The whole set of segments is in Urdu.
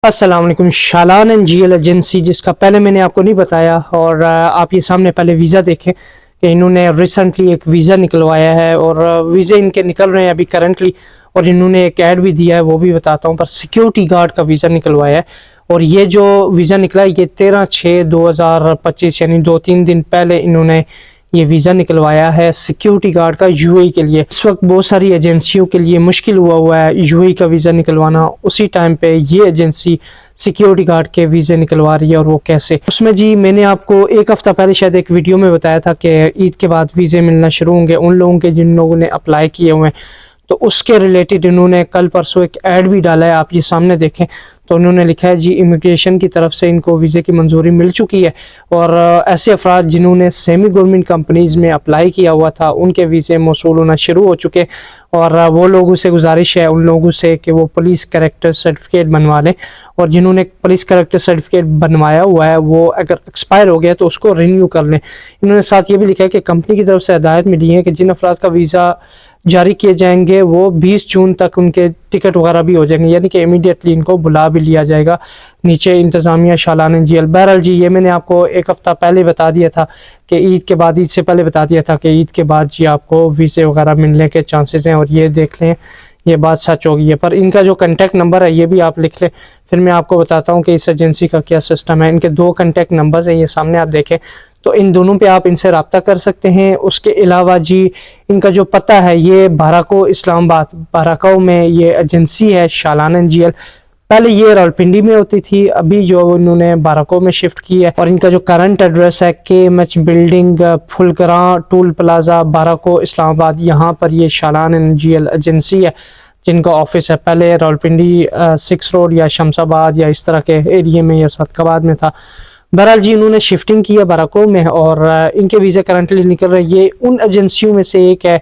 السلام علیکم. شالان این جی ایل ایجنسی، جس کا پہلے میں نے آپ کو نہیں بتایا، اور آپ یہ سامنے پہلے ویزا دیکھیں کہ انہوں نے ریسنٹلی ایک ویزا نکلوایا ہے، اور ویزے ان کے نکل رہے ہیں ابھی کرنٹلی، اور انہوں نے ایک ایڈ بھی دیا ہے، وہ بھی بتاتا ہوں. پر سیکیورٹی گارڈ کا ویزا نکلوایا ہے، اور یہ جو ویزا نکلا ہے یہ 13/6/2025 یعنی 2-3 دن پہلے انہوں نے یہ ویزا نکلوایا ہے سیکیورٹی گارڈ کا یو اے کے لیے. اس وقت بہت ساری ایجنسیوں کے لیے مشکل ہوا ہے یو اے کا ویزا نکلوانا. اسی ٹائم پہ یہ ایجنسی سیکیورٹی گارڈ کے ویزے نکلوا رہی ہے، اور وہ کیسے. اس میں میں نے آپ کو ایک ہفتہ پہلے شاید ایک ویڈیو میں بتایا تھا کہ عید کے بعد ویزے ملنا شروع ہوں گے ان لوگوں کے جن لوگوں نے اپلائی کیے ہوئے ہیں. تو اس کے ریلیٹڈ انہوں نے کل پرسوں ایک ایڈ بھی ڈالا ہے، آپ یہ سامنے دیکھیں. تو انہوں نے لکھا ہے امیگریشن کی طرف سے ان کو ویزے کی منظوری مل چکی ہے، اور ایسے افراد جنہوں نے سیمی گورنمنٹ کمپنیز میں اپلائی کیا ہوا تھا ان کے ویزے موصول ہونا شروع ہو چکے. اور وہ لوگوں سے گزارش ہے ان لوگوں سے کہ وہ پولیس کریکٹر سرٹیفکیٹ بنوا لیں، اور جنہوں نے پولیس کریکٹر سرٹیفکیٹ بنوایا ہوا ہے وہ اگر ایکسپائر ہو گیا تو اس کو رینیو کر لیں. انہوں نے ساتھ یہ بھی لکھا ہے کہ کمپنی کی طرف سے ہدایت ملی ہے کہ جن افراد کا ویزا جاری کیے جائیں گے وہ 20 جون تک ان کے ٹکٹ وغیرہ بھی ہو جائیں گے، یعنی کہ امیڈیٹلی ان کو بلا بھی لیا جائے گا. نیچے انتظامیہ شالان این جی ایل. بہرحال یہ میں نے آپ کو ایک ہفتہ پہلے بتا دیا تھا کہ عید سے پہلے بتا دیا تھا کہ عید کے بعد آپ کو ویزے وغیرہ ملنے کے چانسز ہیں، اور یہ دیکھ لیں یہ بات سچ ہوگی ہے. پر ان کا جو کنٹیکٹ نمبر ہے یہ بھی آپ لکھ لیں، پھر میں آپ کو بتاتا ہوں کہ اس ایجنسی کا کیا سسٹم ہے. ان کے 2 کنٹیکٹ نمبرز ہیں، یہ سامنے آپ دیکھیں، تو ان دونوں پہ آپ ان سے رابطہ کر سکتے ہیں. اس کے علاوہ ان کا جو پتہ ہے یہ بھاراکو اسلام آباد بھاراکو میں یہ ایجنسی ہے شالان این جی ایل. پہلے یہ راولپنڈی میں ہوتی تھی، ابھی جو انہوں نے بھاراکو میں شفٹ کی ہے. اور ان کا جو کرنٹ ایڈریس ہے KMH بلڈنگ پھلگراں ٹول پلازا بھاراکو اسلام آباد، یہاں پر یہ شالان این جی ایل ایجنسی ہے جن کا آفس ہے. پہلے راولپنڈی 6 روڈ یا شمس آباد یا اس طرح کے ایریے میں یا صدقآباد میں تھا. بہرحال انہوں نے شفٹنگ کی ہے بھاراکو میں، اور ان کے ویزے کرنٹلی نکل رہے ہیں. یہ ان ایجنسیوں میں سے ایک ہے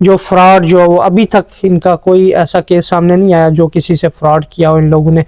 جو فراڈ وہ ابھی تک ان کا کوئی ایسا کیس سامنے نہیں آیا جو کسی سے فراڈ کیا ہو ان لوگوں نے،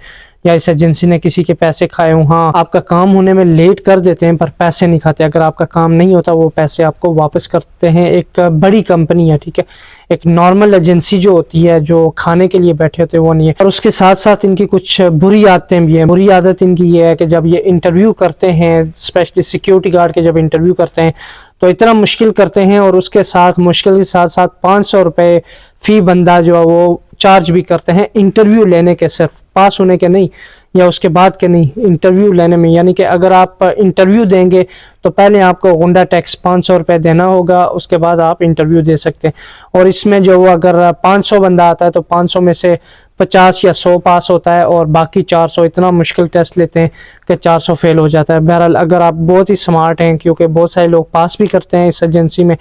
یا اس ایجنسی نے کسی کے پیسے کھائے ہوں. ہاں، آپ کا کام ہونے میں لیٹ کر دیتے ہیں پر پیسے نہیں کھاتے. اگر آپ کا کام نہیں ہوتا وہ پیسے آپ کو واپس کرتے ہیں. ایک بڑی کمپنی ہے، ٹھیک ہے. ایک نارمل ایجنسی جو ہوتی ہے جو کھانے کے لیے بیٹھے ہوتے ہیں وہ نہیں ہے. اور اس کے ساتھ ساتھ ان کی کچھ بری عادتیں بھی ہیں. بری عادت ان کی یہ ہے کہ جب یہ انٹرویو کرتے ہیں، اسپیشلی سیکیورٹی گارڈ کے جب انٹرویو کرتے ہیں تو اتنا مشکل کرتے ہیں، اور اس کے ساتھ مشکل کے ساتھ 500 روپے فی بندہ وہ چارج بھی کرتے ہیں انٹرویو لینے کے، صرف پاس ہونے کے نہیں یا اس کے بعد کے نہیں، انٹرویو لینے میں. یعنی کہ اگر آپ انٹرویو دیں گے تو پہلے آپ کو غنڈہ ٹیکس 500 روپے دینا ہوگا، اس کے بعد آپ انٹرویو دے سکتے ہیں. اور اس میں اگر 500 بندہ آتا ہے تو 500 میں سے 50 یا 100 پاس ہوتا ہے، اور باقی 400 اتنا مشکل ٹیسٹ لیتے ہیں کہ 400 فیل ہو جاتا ہے. بہرحال اگر آپ بہت ہی سمارٹ ہیں، کیونکہ بہت سارے لوگ پاس بھی کرتے ہیں اس ایجنسی میں،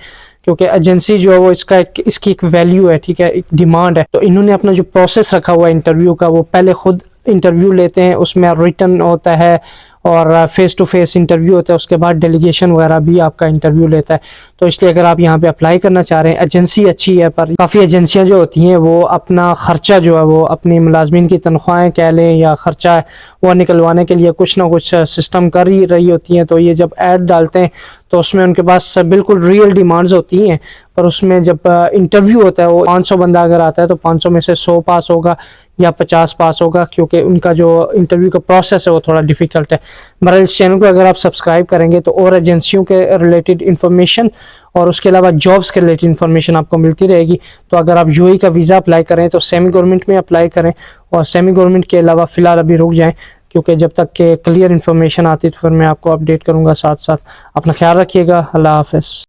کیونکہ ایجنسی وہ اس کی ایک ویلیو ہے، ٹھیک ہے، ایک ڈیمانڈ ہے. تو انہوں نے اپنا جو پروسیس رکھا ہوا ہے انٹرویو کا، وہ پہلے خود انٹرویو لیتے ہیں، اس میں ریٹن ہوتا ہے اور فیس ٹو فیس انٹرویو ہوتا ہے، اس کے بعد ڈیلیگیشن وغیرہ بھی آپ کا انٹرویو لیتا ہے. تو اس لیے اگر آپ یہاں پہ اپلائی کرنا چاہ رہے ہیں، ایجنسی اچھی ہے، پر کافی ایجنسیاں جو ہوتی ہیں وہ اپنا خرچہ وہ اپنی ملازمین کی تنخواہیں کہہ لیں یا خرچہ ہے وہ نکلوانے کے لیے کچھ نہ کچھ سسٹم کر ہی رہی ہوتی ہیں. تو یہ جب ایڈ ڈالتے ہیں تو اس میں ان کے پاس بالکل ریئل ڈیمانڈز ہوتی ہیں، پر اس میں جب انٹرویو ہوتا ہے وہ 500 بندہ اگر آتا ہے تو 500 میں سے 100 پاس ہوگا یا 50 پاس ہوگا، کیونکہ ان کا جو انٹرویو کا پروسیس ہے وہ تھوڑا ڈیفیکلٹ ہے. بہرحال اس چینل کو اگر آپ سبسکرائب کریں گے تو اور ایجنسیوں کے ریلیٹڈ انفارمیشن اور اس کے علاوہ جابس کے ریلیٹڈ انفارمیشن آپ کو ملتی رہے گی. تو اگر آپ یو اے کا ویزا اپلائی کریں تو سیمی گورنمنٹ میں اپلائی کریں، اور سیمی گورنمنٹ کے علاوہ فی الحال ابھی رک جائیں، کیونکہ جب تک کہ کلیئر انفارمیشن آتی تو پھر میں آپ کو اپڈیٹ کروں گا. ساتھ ساتھ اپنا خیال رکھیے گا. اللہ حافظ.